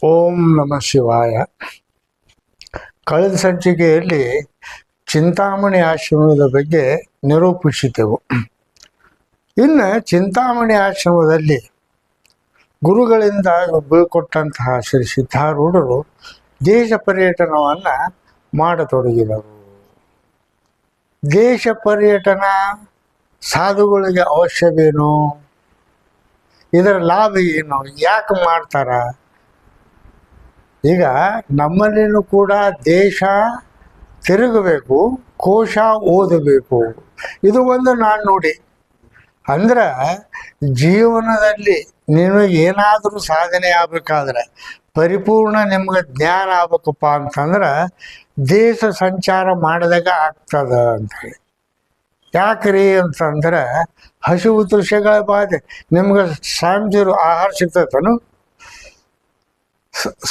ಓಂ ನಮಃ ಶಿವಾಯ. ಕಳೆದ ಸಂಚಿಕೆಯಲ್ಲಿ ಚಿಂತಾಮಣಿ ಆಶ್ರಮದ ಬಗ್ಗೆ ನಿರೂಪಿಸಿದೆವು. ಇನ್ನು ಚಿಂತಾಮಣಿ ಆಶ್ರಮದಲ್ಲಿ ಗುರುಗಳಿಂದ ಬೀಳ್ಕೊಟ್ಟಂತಹ ಶ್ರೀ ಸಿದ್ಧಾರೂಢರು ದೇಶ ಪರ್ಯಟನವನ್ನು ಮಾಡತೊಡಗಿದರು. ದೇಶ ಪರ್ಯಟನ ಸಾಧುಗಳಿಗೆ ಅವಶ್ಯವೇನು? ಇದರ ಲಾಭ ಏನು? ಯಾಕೆ ಮಾಡ್ತಾರ? ಈಗ ನಮ್ಮಲ್ಲಿನೂ ಕೂಡ ದೇಶ ತಿರುಗಬೇಕು, ಕೋಶ ಓದಬೇಕು. ಇದು ಒಂದು ನಾನು ನೋಡಿ ಅಂದ್ರೆ ಜೀವನದಲ್ಲಿ ನಿಮಗೆ ಏನಾದರೂ ಸಾಧನೆ ಆಗ್ಬೇಕಾದ್ರೆ, ಪರಿಪೂರ್ಣ ನಿಮ್ಗೆ ಜ್ಞಾನ ಆಗ್ಬೇಕಪ್ಪ ಅಂತಂದ್ರೆ ದೇಶ ಸಂಚಾರ ಮಾಡಿದಾಗ ಆಗ್ತದ ಅಂತೇಳಿ. ಯಾಕ್ರಿ ಅಂತಂದ್ರೆ ಹಸಿವು ತೃಷೆಗಳ ಬಾಧೆ. ನಿಮ್ಗೆ ಸಾಂಜರು ಆಹಾರ ಸಿಗ್ತೈತನು?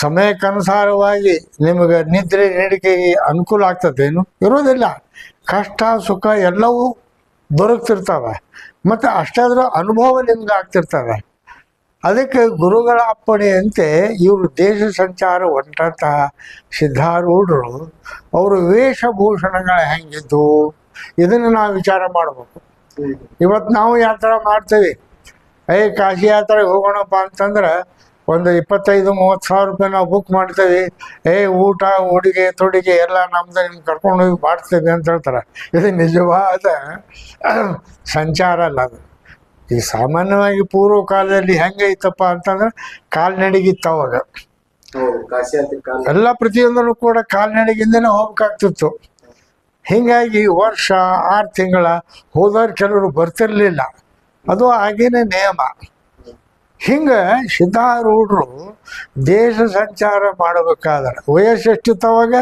ಸಮಯಕ್ಕನುಸಾರವಾಗಿ ನಿಮಗೆ ನಿದ್ರೆ ನೀಡಿಕೆಗೆ ಅನುಕೂಲ ಆಗ್ತದೇನು? ಇರೋದಿಲ್ಲ. ಕಷ್ಟ ಸುಖ ಎಲ್ಲವೂ ದೊರಕ್ತಿರ್ತವೆ. ಮತ್ತು ಅಷ್ಟಾದ್ರೂ ಅನುಭವ ನಿಮ್ಗೆ ಆಗ್ತಿರ್ತವೆ. ಅದಕ್ಕೆ ಗುರುಗಳ ಅಪ್ಪಣೆಯಂತೆ ಇವರು ದೇಶ ಸಂಚಾರ ಹೊಂಟಂತಹ ಸಿದ್ಧಾರೂಢರು ಅವರು ವೇಷಭೂಷಣಗಳು ಹೆಂಗಿದ್ದು ಇದನ್ನು ನಾವು ವಿಚಾರ ಮಾಡಬೇಕು. ಇವತ್ತು ನಾವು ಯಾತ್ರೆ ಮಾಡ್ತೀವಿ, ಕಾಶಿ ಯಾತ್ರೆಗೆ ಹೋಗೋಣಪ್ಪ ಅಂತಂದ್ರೆ ಒಂದು 25-30 ಸಾವಿರ ರೂಪಾಯಿ ನಾವು ಬುಕ್ ಮಾಡ್ತೇವೆ. ಊಟ ಉಡುಗೆ ತೊಡುಗೆ ಎಲ್ಲ ನಮ್ದು, ನಿಮ್ಗೆ ಕರ್ಕೊಂಡು ಹೋಗಿ ಮಾಡ್ತೇವೆ ಅಂತ ಹೇಳ್ತಾರೆ. ಇದು ನಿಜವಾದ ಸಂಚಾರ ಅಲ್ಲ. ಅದು ಈ ಸಾಮಾನ್ಯವಾಗಿ ಪೂರ್ವ ಕಾಲದಲ್ಲಿ ಹೆಂಗೆ ಇತ್ತಪ್ಪ ಅಂತಂದ್ರೆ ಕಾಲ್ನಡಿಗಿತ್ತು. ಅವಾಗ ಎಲ್ಲ ಪ್ರತಿಯೊಂದನ್ನು ಕೂಡ ಕಾಲ್ನಡಿಗಿಂದನೇ ಹೋಗ್ಬೇಕಾಗ್ತಿತ್ತು. ಹೀಗಾಗಿ ವರ್ಷ 6 ತಿಂಗಳ ಹೋದವ್ರು ಕೆಲವರು ಬರ್ತಿರ್ಲಿಲ್ಲ. ಅದು ಆಗಿನ ನಿಯಮ. ಹಿಂಗೆ ಸಿದ್ಧಾರೂಢರು ದೇಶ ಸಂಚಾರ ಮಾಡಬೇಕಾದ್ರೆ ವಯಸ್ಸು ಎಷ್ಟಿತ್ತು ಅವಾಗ?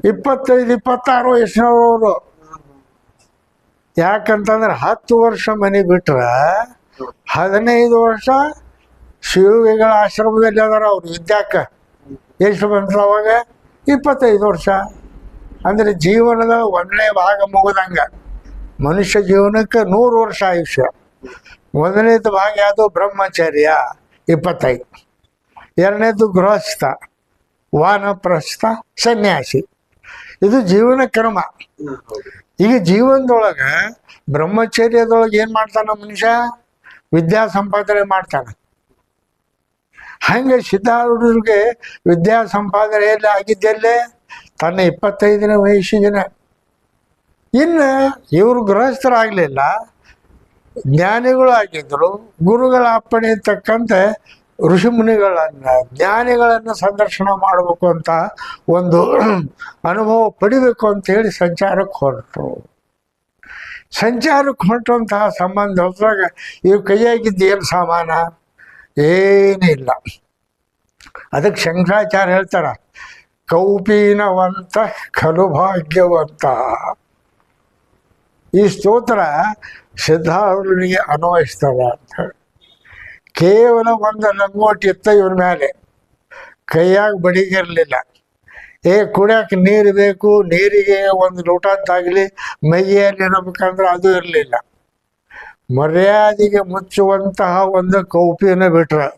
25-26 ವಯಸ್ಸಿನವರು. ಯಾಕಂತಂದ್ರೆ 10 ವರ್ಷ ಮನೆ ಬಿಟ್ರೆ 15 ವರ್ಷ ಶಿವಗಳ ಆಶ್ರಮದಲ್ಲಿ ಅದಾರ ಅವ್ರು. ವಿದ್ಯಾಕ್ಕೆ ಎಷ್ಟು ಬಂದ್ರು ಅವಾಗ? 25 ವರ್ಷ. ಅಂದರೆ ಜೀವನದ ಒಂದನೇ ಭಾಗ ಮುಗಿದಂಗೆ. ಮನುಷ್ಯ ಜೀವನಕ್ಕೆ 100 ವರ್ಷ ಆಯುಷ್ಯ. ಮೊದಲನೇದು ಭಾಗ ಯಾವುದು? ಬ್ರಹ್ಮಚರ್ಯ 25. ಎರಡನೇದು ಗೃಹಸ್ಥ, ವಾನಪ್ರಸ್ಥ, ಸನ್ಯಾಸಿ. ಇದು ಜೀವನ ಕ್ರಮ. ಈಗ ಜೀವನದೊಳಗೆ ಬ್ರಹ್ಮಚರ್ಯದೊಳಗೆ ಏನು ಮಾಡ್ತಾನೆ ಮನುಷ್ಯ? ವಿದ್ಯಾ ಸಂಪಾದನೆ ಮಾಡ್ತಾನೆ. ಹಂಗೆ ಸಿದ್ಧಾರೂಢರಿಗೆ ವಿದ್ಯಾ ಸಂಪಾದನೆಯಲ್ಲಿ ಆಗಿದ್ದಲ್ಲೇ ತನ್ನ 25ನೇ ವಯಸ್ಸಿಗೆ. ಇನ್ನು ಇವರು ಗೃಹಸ್ಥರಾಗಲಿಲ್ಲ, ಜ್ಞಾನಿಗಳು ಆಗಿದ್ದರು. ಗುರುಗಳ ಅಪ್ಪಣೆ ತಕ್ಕಂತೆ ಋಷಿಮುನಿಗಳನ್ನು, ಜ್ಞಾನಿಗಳನ್ನು ಸಂದರ್ಶನ ಮಾಡಬೇಕು ಅಂತ ಒಂದು ಅನುಭವ ಪಡಿಬೇಕು ಅಂತೇಳಿ ಸಂಚಾರಕ್ಕೆ ಹೊರಟರು. ಸಂಚಾರಕ್ಕೆ ಹೊರಟಂತಹ ಸಂಬಂಧ ಹೊರಟಾಗ ಇವ್ರ ಕೈಯಾಗಿದ್ದು ಏನು ಸಾಮಾನ? ಏನಿಲ್ಲ. ಅದಕ್ಕೆ ಶಂಕರಾಚಾರ್ಯ ಹೇಳ್ತಾರ, ಕೌಪೀನವಂತ ಖಲು ಭಾಗ್ಯವಂತ. ಈ ಸ್ತೋತ್ರ ಸಿದ್ಧಾರೂಢರಿಗೆ ಅನ್ವಯಿಸ್ತದ ಅಂತ ಹೇಳಿ. ಕೇವಲ ಒಂದು ಲಂಗೋಟಿ ಇತ್ತ ಇವ್ರ ಮೇಲೆ, ಕೈಯಾಗ ಬಡಿಗಿರಲಿಲ್ಲ. ಕುಡಿಯೋಕೆ ನೀರು ಬೇಕು, ನೀರಿಗೆ ಒಂದು ಲೋಟದ್ದಾಗಲಿ ಮೈಯಲ್ಲಿ ಇರಬೇಕಂದ್ರೆ ಅದು ಇರಲಿಲ್ಲ. ಮರ್ಯಾದೆಗೆ ಮುಚ್ಚುವಂತಹ ಒಂದು ಕೌಪಿನ ಬಿಟ್ರೆ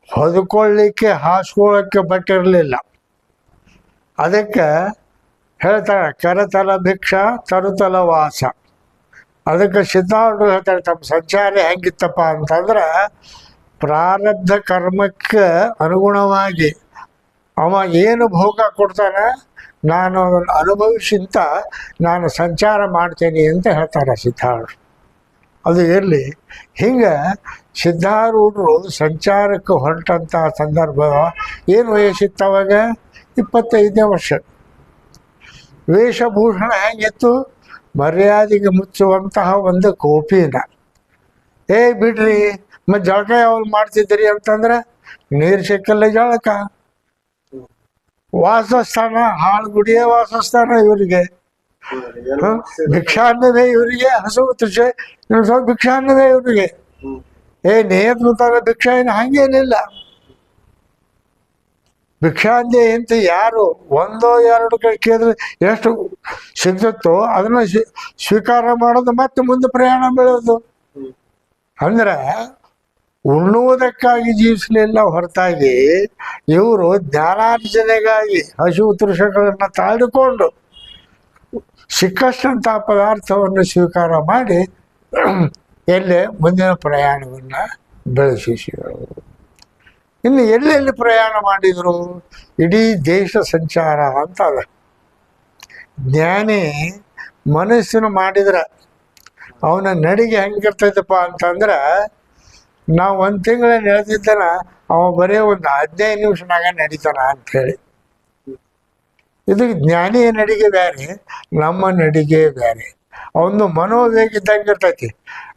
ಹೊದ್ಕೊಳ್ಳಿಕ್ಕೆ ಹಾಸ್ಕೊಳ್ಳೋಕ್ಕೆ ಬಟ್ಟೆ ಇರಲಿಲ್ಲ. ಅದಕ್ಕೆ ಹೇಳ್ತಾರೆ, ಕರತಲ ಭಿಕ್ಷಾ ತರುತಲ ವಾಸ. ಅದಕ್ಕೆ ಸಿದ್ಧಾರೂಢರು ಹೇಳ್ತಾರೆ, ತಮ್ಮ ಸಂಚಾರ ಹೆಂಗಿತ್ತಪ್ಪ ಅಂತಂದ್ರೆ ಪ್ರಾರಬ್ಧ ಕರ್ಮಕ್ಕೆ ಅನುಗುಣವಾಗಿ ಅವ ಏನು ಭೋಗ ಕೊಡ್ತಾನೆ ನಾನು ಅದನ್ನು ಅನುಭವಿಸಿಂತ ನಾನು ಸಂಚಾರ ಮಾಡ್ತೇನೆ ಅಂತ ಹೇಳ್ತಾರೆ ಸಿದ್ಧಾರೂಢರು. ಅದು ಇರಲಿ. ಹಿಂಗೆ ಸಿದ್ಧಾರೂಢರು ಸಂಚಾರಕ್ಕೆ ಹೊರಟಂತಹ ಸಂದರ್ಭ ಏನು ವಯಸ್ಸಿತ್ತವಾಗ? 25ನೇ ವರ್ಷ. ವೇಷಭೂಷಣ ಹೆಂಗಿತ್ತು? ಮರ್ಯಾದೆಗೆ ಮುಚ್ಚುವಂತಹ ಒಂದು ಕೋಪಿನ. ಬಿಡ್ರಿ, ಮತ್ತು ಜಳಕ ಯಾವಾಗ ಮಾಡ್ತಿದ್ರಿ ಅಂತಂದ್ರೆ ನೀರು ಸಿಕ್ಕಲ್ಲ ಜಳಕ. ವಾಸಸ್ಥಾನ, ಹಾಳುಗುಡಿಯ ವಾಸಸ್ಥಾನ ಇವರಿಗೆ. ಭಿಕ್ಷಾನ್ನವೇ ಇವರಿಗೆ. ಹಸುವು ತುಷೆ ಸ್ವಲ್ಪ ಭಿಕ್ಷಾನ್ನವೇ ಇವರಿಗೆ. ನೇತ್ರ ಭಿಕ್ಷಾ ಏನು ಹಂಗೇನಿಲ್ಲ. ಭಿಕ್ಷಾಂದೆ ಅಂತ ಯಾರು ಒಂದೋ ಎರಡು ಕೈ ಕೇಳಿದ್ರೆ ಎಷ್ಟು ಸಿಗ್ತತ್ತೋ ಅದನ್ನು ಸ್ವೀಕಾರ ಮಾಡೋದು, ಮತ್ತೆ ಮುಂದೆ ಪ್ರಯಾಣ ಬೆಳೆಯೋದು. ಅಂದ್ರೆ ಉಣ್ಣುವುದಕ್ಕಾಗಿ ಜೀವಿಸಲಿಲ್ಲ ಹೊರತಾಗಿ ಇವರು ಜ್ಞಾನಾರ್ಜನೆಗಾಗಿ ಹಸಿವು ತೃಷಗಳನ್ನು ತಾಳಿಕೊಂಡು ಸಿಕ್ಕಷ್ಟಂಥ ಪದಾರ್ಥವನ್ನು ಸ್ವೀಕಾರ ಮಾಡಿ ಎಲ್ಲೇ ಮುಂದಿನ ಪ್ರಯಾಣವನ್ನು ಬೆಳೆಸಿದರು. ಇನ್ನು ಎಲ್ಲೆಲ್ಲಿ ಪ್ರಯಾಣ ಮಾಡಿದರು? ಇಡೀ ದೇಶ ಸಂಚಾರ ಅಂತ ಅದ. ಜ್ಞಾನಿ ಮನಸ್ಸಿನ ಮಾಡಿದ್ರೆ ಅವನ ನಡಿಗೆ ಹೆಂಗಿರ್ತೈತಪ್ಪ ಅಂತಂದ್ರೆ, ನಾವು ಒಂದು ತಿಂಗಳ ನಡೆದಿದ್ದಾನ ಅವ ಬರೀ ಒಂದು 15 ನಿಮಿಷನಾಗ ನಡೀತಾನ ಅಂಥೇಳಿ. ಇದು ಜ್ಞಾನಿಯ ನಡಿಗೆ ಬೇರೆ, ನಮ್ಮ ನಡಿಗೆ ಬೇರೆ. ಅವನು ಮನೋವೇಗ ಇದ್ದಂಗೆ ಇರ್ತೈತಿ.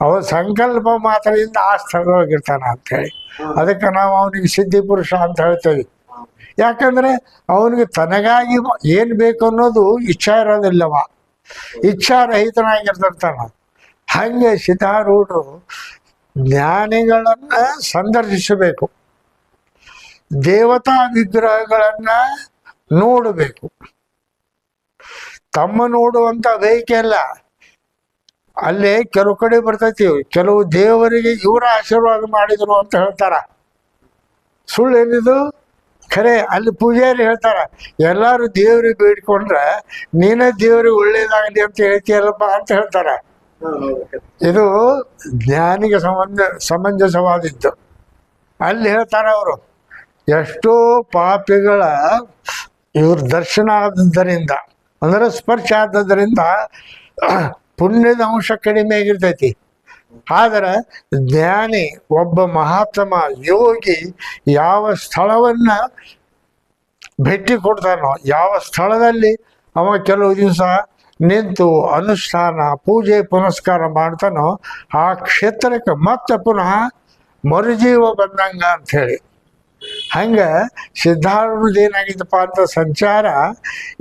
ಅವ ಸಂಕಲ್ಪ ಮಾತ್ರದಿಂದ ಆ ಸ್ಥಳದೊಳಗಿರ್ತಾನ ಅಂಥೇಳಿ. ಅದಕ್ಕೆ ನಾವು ಅವನಿಗೆ ಸಿದ್ಧಿ ಪುರುಷ ಅಂತ ಹೇಳ್ತೇವೆ. ಯಾಕಂದ್ರೆ ಅವನಿಗೆ ತನಗಾಗಿ ಏನು ಬೇಕು ಅನ್ನೋದು ಇಚ್ಛಾ ಇರೋದಿಲ್ಲವ, ಇಚ್ಛಾರಹಿತನಾಗಿರ್ತಾನ. ಹಂಗೆ ಸಿದ್ಧಾರೂಢರು ಜ್ಞಾನಿಗಳನ್ನ ಸಂದರ್ಶಿಸಬೇಕು, ದೇವತಾ ವಿಗ್ರಹಗಳನ್ನ ನೋಡಬೇಕು. ತಮ್ಮ ನೋಡುವಂತ ಬಯಕೆ ಅಲ್ಲ. ಅಲ್ಲೇ ಕೆಲವು ಕಡೆ ಬರ್ತೈತಿ, ಕೆಲವು ದೇವರಿಗೆ ಇವರ ಆಶೀರ್ವಾದ ಮಾಡಿದ್ರು ಅಂತ ಹೇಳ್ತಾರ. ಸುಳ್ಳು ಏನಿದು? ಖರೆ. ಅಲ್ಲಿ ಪೂಜಾರಿ ಹೇಳ್ತಾರ, ಎಲ್ಲಾರು ದೇವ್ರಿಗೆ ಬೇಡ್ಕೊಂಡ್ರೆ ನೀನೇ ದೇವ್ರಿಗೆ ಒಳ್ಳೇದಾಗಲಿ ಅಂತ ಹೇಳ್ತೀಯಲ್ಲಪ್ಪ ಅಂತ ಹೇಳ್ತಾರ. ಇದು ಜ್ಞಾನಿಗೆ ಸಮಂಜಸವಾದಿದ್ದು. ಅಲ್ಲಿ ಹೇಳ್ತಾರ ಅವರು, ಎಷ್ಟೋ ಪಾಪಿಗಳ ಇವ್ರ ದರ್ಶನ ಆದದ್ದರಿಂದ, ಅಂದ್ರೆ ಸ್ಪರ್ಶ ಆದದ್ದರಿಂದ ಪುಣ್ಯದ ಅಂಶ ಕಡಿಮೆ ಆಗಿರ್ತೈತಿ. ಆದರೆ ಜ್ಞಾನಿ, ಒಬ್ಬ ಮಹಾತ್ಮ ಯೋಗಿ ಯಾವ ಸ್ಥಳವನ್ನ ಭೇಟಿ ಕೊಡ್ತಾನೋ, ಯಾವ ಸ್ಥಳದಲ್ಲಿ ಅವ ಕೆಲವು ದಿವಸ ನಿಂತು ಅನುಷ್ಠಾನ ಪೂಜೆ ಪುನಸ್ಕಾರ ಮಾಡ್ತಾನೋ, ಆ ಕ್ಷೇತ್ರಕ್ಕೆ ಮತ್ತೆ ಪುನಃ ಮರುಜೀವ ಬಂದಂಗ ಅಂಥೇಳಿ. ಹಂಗೆ ಸಿದ್ಧಾರೂಢದ್ದು ಏನಾಗಿದ್ದಪ್ಪ ಅಂತ ಸಂಚಾರ,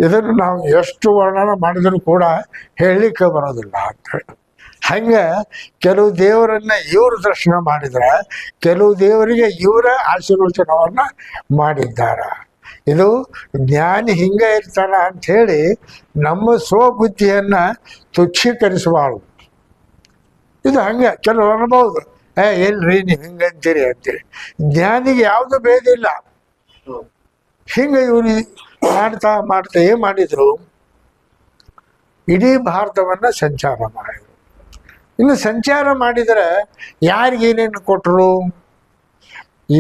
ಇದನ್ನು ನಾವು ಎಷ್ಟು ವರ್ಣನ ಮಾಡಿದರೂ ಕೂಡ ಹೇಳಲಿಕ್ಕೆ ಬರೋದಿಲ್ಲ ಅಂಥೇಳಿ. ಹಂಗೆ ಕೆಲವು ದೇವರನ್ನ ಇವರು ದರ್ಶನ ಮಾಡಿದ್ರೆ, ಕೆಲವು ದೇವರಿಗೆ ಇವರ ಆಶೀರ್ವಚನವನ್ನು ಮಾಡಿದ್ದಾರೆ. ಇದು ಜ್ಞಾನಿ ಹಿಂಗೆ ಇರ್ತಾನ ಅಂಥೇಳಿ ನಮ್ಮ ಸ್ವಬುದ್ಧಿಯನ್ನು ತುಚ್ಛೀಕರಿಸಬಾರ್ದು. ಇದು ಹಂಗೆ ಕೆಲವು ಅನ್ಬೋದು, ಎಲ್ರಿ ನೀವು ಹಿಂಗೆ ಅಂತೀರಿ ಅಂತೇಳಿ. ಜ್ಞಾನಿಗೆ ಯಾವುದು ಭೇದ ಇಲ್ಲ. ಹಿಂಗೆ ಇವರು ಮಾಡ್ತಾ ಮಾಡ್ತಾ ಏನು ಮಾಡಿದ್ರು, ಇಡೀ ಭಾರತವನ್ನ ಸಂಚಾರ ಮಾಡಿದ್ರು. ಇನ್ನು ಸಂಚಾರ ಮಾಡಿದರೆ ಯಾರಿಗೇನೇನು ಕೊಟ್ಟರು?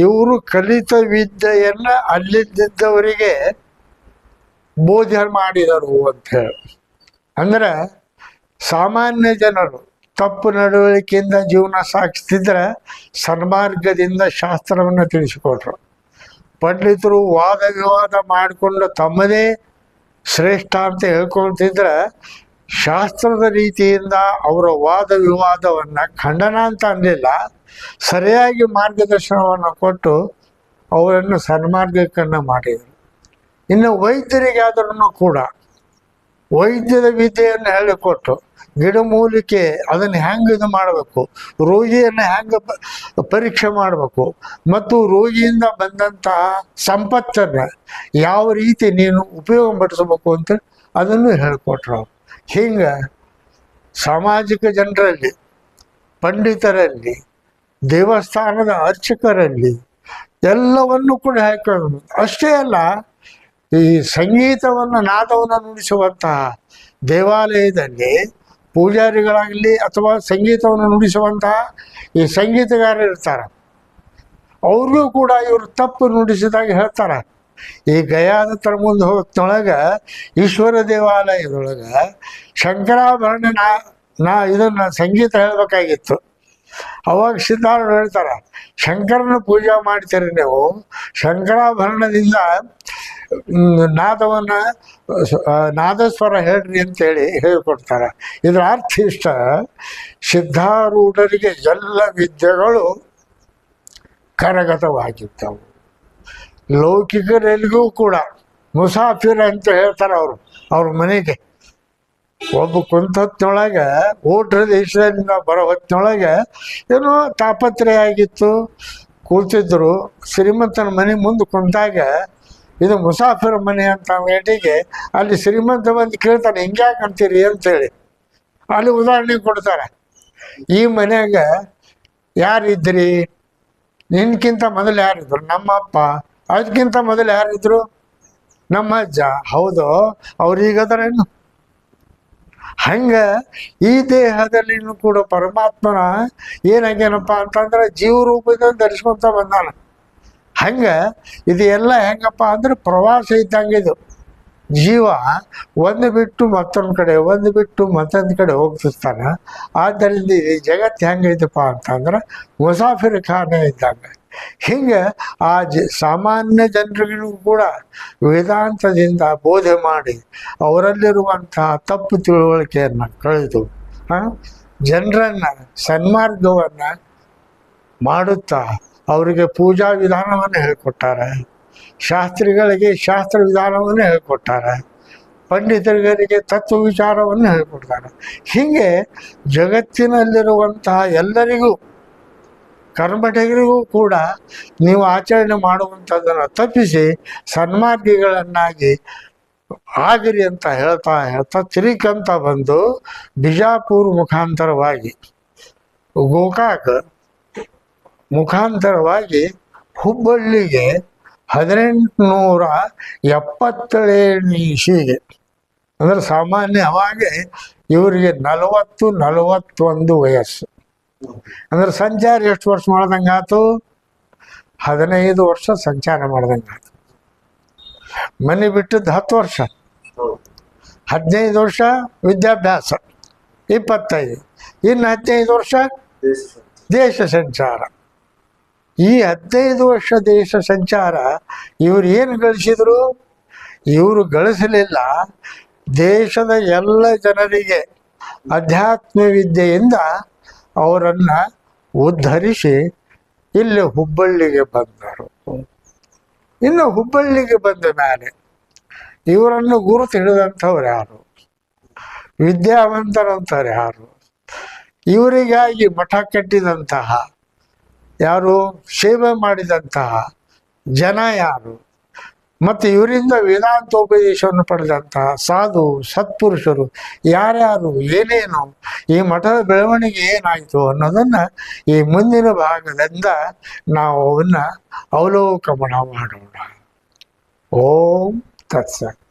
ಇವರು ಕಲಿತ ವಿದ್ಯೆಯನ್ನ ಅಲ್ಲಿದ್ದವರಿಗೆ ಬೋಧನೆ ಮಾಡಿದರು ಅಂತ ಹೇಳಿ. ಅಂದ್ರೆ ಸಾಮಾನ್ಯ ಜನರು ತಪ್ಪು ನಡವಳಿಕೆಯಿಂದ ಜೀವನ ಸಾಗಿಸ್ತಿದ್ರೆ ಸನ್ಮಾರ್ಗದಿಂದ ಶಾಸ್ತ್ರವನ್ನು ತಿಳಿಸಿಕೊಟ್ರು. ಪಂಡಿತರು ವಾದ ವಿವಾದ ಮಾಡಿಕೊಂಡು ತಮ್ಮದೇ ಶ್ರೇಷ್ಠ ಅಂತ ಹೇಳ್ಕೊಳ್ತಿದ್ರೆ, ಶಾಸ್ತ್ರದ ರೀತಿಯಿಂದ ಅವರ ವಾದ ವಿವಾದವನ್ನು ಖಂಡನ ಅಂತ ಅನ್ನಲಿಲ್ಲ, ಸರಿಯಾಗಿ ಮಾರ್ಗದರ್ಶನವನ್ನು ಕೊಟ್ಟು ಅವರನ್ನು ಸನ್ಮಾರ್ಗಕ್ಕನ್ನು ಮಾಡಿದರು. ಇನ್ನು ವೈದ್ಯರಿಗಾದ್ರೂ ಕೂಡ ವೈದ್ಯದ ವಿದ್ಯೆಯನ್ನು ಹೇಳಿಕೊಟ್ಟು, ಗಿಡಮೂಲಿಕೆ ಅದನ್ನು ಹೆಂಗೆ ಇದು ಮಾಡಬೇಕು, ರೋಗಿಯನ್ನು ಹೆಂಗೆ ಪರೀಕ್ಷೆ ಮಾಡಬೇಕು, ಮತ್ತು ರೋಗಿಯಿಂದ ಬಂದಂತಹ ಸಂಪತ್ತನ್ನು ಯಾವ ರೀತಿ ನೀನು ಉಪಯೋಗ ಪಡಿಸಬೇಕು ಅಂತ ಅದನ್ನು ಹೇಳಿಕೊಟ್ರು. ಹಿಂಗೆ ಸಾಮಾಜಿಕ ಜನರಲ್ಲಿ, ಪಂಡಿತರಲ್ಲಿ, ದೇವಸ್ಥಾನದ ಅರ್ಚಕರಲ್ಲಿ ಎಲ್ಲವನ್ನು ಕೂಡ ಹಾಕೊಂಡು, ಅಷ್ಟೇ ಅಲ್ಲ, ಈ ಸಂಗೀತವನ್ನು ನಾದವನ್ನು ನುಡಿಸುವಂತಹ ದೇವಾಲಯದಲ್ಲಿ ಪೂಜಾರಿಗಳಾಗಲಿ ಅಥವಾ ಸಂಗೀತವನ್ನು ನುಡಿಸುವಂತಹ ಈ ಸಂಗೀತಗಾರರು ಇರ್ತಾರೆ, ಅವ್ರಿಗೂ ಕೂಡ ಇವರು ತಪ್ಪು ನುಡಿಸಿದಾಗ ಹೇಳ್ತಾರೆ. ಈ ಗಯಾದ ತರ ಮುಂದೆ ಹೋಗೋದ್ರೊಳಗೆ ಈಶ್ವರ ದೇವಾಲಯದೊಳಗೆ ಶಂಕರಾಭರಣ ಇದನ್ನ ಸಂಗೀತ ಹೇಳ್ಬೇಕಾಗಿತ್ತು. ಅವಾಗ ಸಿದ್ಧಾರೂಢರು ಹೇಳ್ತಾರೆ, ಶಂಕರನ ಪೂಜೆ ಮಾಡ್ತೀರಿ ನೀವು, ಶಂಕರಾಭರಣದಿಂದ ನಾದವನ್ನ ನಾದಸ್ವರ ಹೇಳ್ರಿ ಅಂತೇಳಿ ಹೇಳಿಕೊಡ್ತಾರೆ. ಇದರ ಅರ್ಥ ಇಷ್ಟ, ಸಿದ್ಧಾರೂಢರಿಗೆ ಎಲ್ಲ ವಿದ್ಯೆಗಳು ಕರಗತವಾಗಿದ್ದವು. ಲೌಕಿಕರೆಲ್ಲಿಗೂ ಕೂಡ ಮುಸಾಫಿರ್ ಅಂತ ಹೇಳ್ತಾರೆ ಅವರು. ಅವ್ರ ಮನೆಗೆ ಒಬ್ಬ ಕುಂತ ಹೊತ್ತಿನೊಳಗೆ, ಊಟ ದೇಶದಿಂದ ಬರೋ ಹೊತ್ತಿನೊಳಗೆ ಏನೋ ತಾಪತ್ರಯ ಆಗಿತ್ತು, ಕೂತಿದ್ರು. ಶ್ರೀಮಂತನ ಮನೆ ಮುಂದೆ ಕುಂತಾಗ ಇದು ಮುಸಾಫಿರ ಮನೆ ಅಂತ ವೇಟಿಗೆ ಅಲ್ಲಿ ಶ್ರೀಮಂತ ಬಂದು ಕೇಳ್ತಾನೆ, ಹಿಂಗ್ಯಾಕೆ ಅಂತೀರಿ ಅಂತೇಳಿ. ಅಲ್ಲಿ ಉದಾಹರಣೆ ಕೊಡ್ತಾರೆ, ಈ ಮನ್ಯಾಗ ಯಾರಿದ್ರಿ? ನಿನ್ಕಿಂತ ಮೊದಲು ಯಾರಿದ್ರು? ನಮ್ಮ ಅಪ್ಪ. ಅದಕ್ಕಿಂತ ಮೊದಲು ಯಾರಿದ್ರು? ನಮ್ಮ ಅಜ್ಜ. ಹೌದು, ಅವ್ರೀಗದರೇನು? ಹಂಗ ಈ ದೇಹದಲ್ಲಿನೂ ಕೂಡ ಪರಮಾತ್ಮನ ಏನಾಗ್ಯಾನಪ್ಪ ಅಂತಂದ್ರೆ ಜೀವ ರೂಪದಿಂದ ಧರಿಸ್ಕೊಂತ ಬಂದಾನ. ಹಂಗ ಇದು ಎಲ್ಲ ಹೆಂಗಪ್ಪ ಅಂದ್ರೆ ಪ್ರವಾಸ ಇದ್ದಂಗೆ. ಇದು ಜೀವ ಒಂದು ಬಿಟ್ಟು ಮತ್ತೊಂದು ಕಡೆ, ಒಂದು ಬಿಟ್ಟು ಮತ್ತೊಂದು ಕಡೆ ಹೋಗ್ತಿರ್ತಾನೆ. ಆದ್ದರಿಂದ ಈ ಜಗತ್ತು ಹೆಂಗೈತಪ್ಪ ಅಂತಂದ್ರೆ ಮುಸಾಫಿರ್ ಖಾನೆ ಇದ್ದಂಗೆ. ಹಿಂಗೆ ಆ ಸಾಮಾನ್ಯ ಜನರಿಗೂ ಕೂಡ ವೇದಾಂತದಿಂದ ಬೋಧೆ ಮಾಡಿ ಅವರಲ್ಲಿರುವಂತಹ ತಪ್ಪು ತಿಳುವಳಿಕೆಯನ್ನು ಕಳೆದು ಜನರನ್ನು ಸನ್ಮಾರ್ಗವನ್ನು ಮಾಡುತ್ತಾ ಅವರಿಗೆ ಪೂಜಾ ವಿಧಾನವನ್ನು ಹೇಳಿಕೊಟ್ಟಾರೆ, ಶಾಸ್ತ್ರಿಗಳಿಗೆ ಶಾಸ್ತ್ರ ವಿಧಾನವನ್ನು ಹೇಳಿಕೊಟ್ಟಾರೆ, ಪಂಡಿತರಿಗೆ ತತ್ವ ವಿಚಾರವನ್ನು ಹೇಳಿಕೊಡ್ತಾರೆ. ಹೀಗೆ ಜಗತ್ತಿನಲ್ಲಿರುವಂತಹ ಎಲ್ಲರಿಗೂ ಕರ್ಮಠರಿಗೂ ಕೂಡ ನೀವು ಆಚರಣೆ ಮಾಡುವಂಥದ್ದನ್ನು ತಪ್ಪಿಸಿ ಸನ್ಮಾರ್ಗಿಗಳನ್ನಾಗಿ ಆಗಿರಿ ಅಂತ ಹೇಳ್ತಾ ಹೇಳ್ತಾ ತಿರುಗಂತ ಬಂದು ಬಿಜಾಪುರ ಮುಖಾಂತರವಾಗಿ ಗೋಕಾಕ ಮುಖಾಂತರವಾಗಿ ಹುಬ್ಬಳ್ಳಿಗೆ 1877 ಇಸವಿಗೆ ಅಂದ್ರೆ ಸಾಮಾನ್ಯ ಅವಾಗೆ ಇವರಿಗೆ 41 ವಯಸ್ಸು. ಅಂದ್ರೆ ಸಂಚಾರ ಎಷ್ಟು ವರ್ಷ ಮಾಡ್ದಂಗಾತು? 15 ವರ್ಷ ಸಂಚಾರ ಮಾಡ್ದಂಗಾತು. ಮನೆ ಬಿಟ್ಟದ್ದು 10 ವರ್ಷ, 15 ವರ್ಷ ವಿದ್ಯಾಭ್ಯಾಸ, 25, ಇನ್ನು 15 ವರ್ಷ ದೇಶ ಸಂಚಾರ. ಈ 15 ವರ್ಷ ದೇಶ ಸಂಚಾರ ಇವ್ರು ಏನು ಗಳಿಸಿದ್ರು? ಇವರು ಗಳಿಸಲಿಲ್ಲ. ದೇಶದ ಎಲ್ಲ ಜನರಿಗೆ ಅಧ್ಯಾತ್ಮ ವಿದ್ಯೆಯಿಂದ ಅವರನ್ನು ಉದ್ಧರಿಸಿ ಇಲ್ಲಿ ಹುಬ್ಬಳ್ಳಿಗೆ ಬಂದರು. ಇನ್ನು ಹುಬ್ಬಳ್ಳಿಗೆ ಬಂದ ಮೇಲೆ ಇವರನ್ನು ಗುರುತು ಹಿಡಿದಂಥವ್ರು ಯಾರು? ವಿದ್ಯಾವಂತರಂತಾರೆ ಯಾರು? ಇವರಿಗಾಗಿ ಮಠ ಕಟ್ಟಿದಂತಹ ಯಾರು? ಸೇವೆ ಮಾಡಿದಂತಹ ಜನ ಯಾರು? ಮತ್ತು ಇವರಿಂದ ವೇದಾಂತೋಪದೇಶವನ್ನು ಪಡೆದಂತಹ ಸಾಧು ಸತ್ಪುರುಷರು ಯಾರ್ಯಾರು, ಏನೇನು, ಈ ಮಠದ ಬೆಳವಣಿಗೆ ಏನಾಯಿತು ಅನ್ನೋದನ್ನು ಈ ಮುಂದಿನ ಭಾಗದಿಂದ ನಾವು ಅವನ್ನ ಅವಲೋಕನ ಮಾಡೋಣ. ಓಂ ತತ್ಸತ್.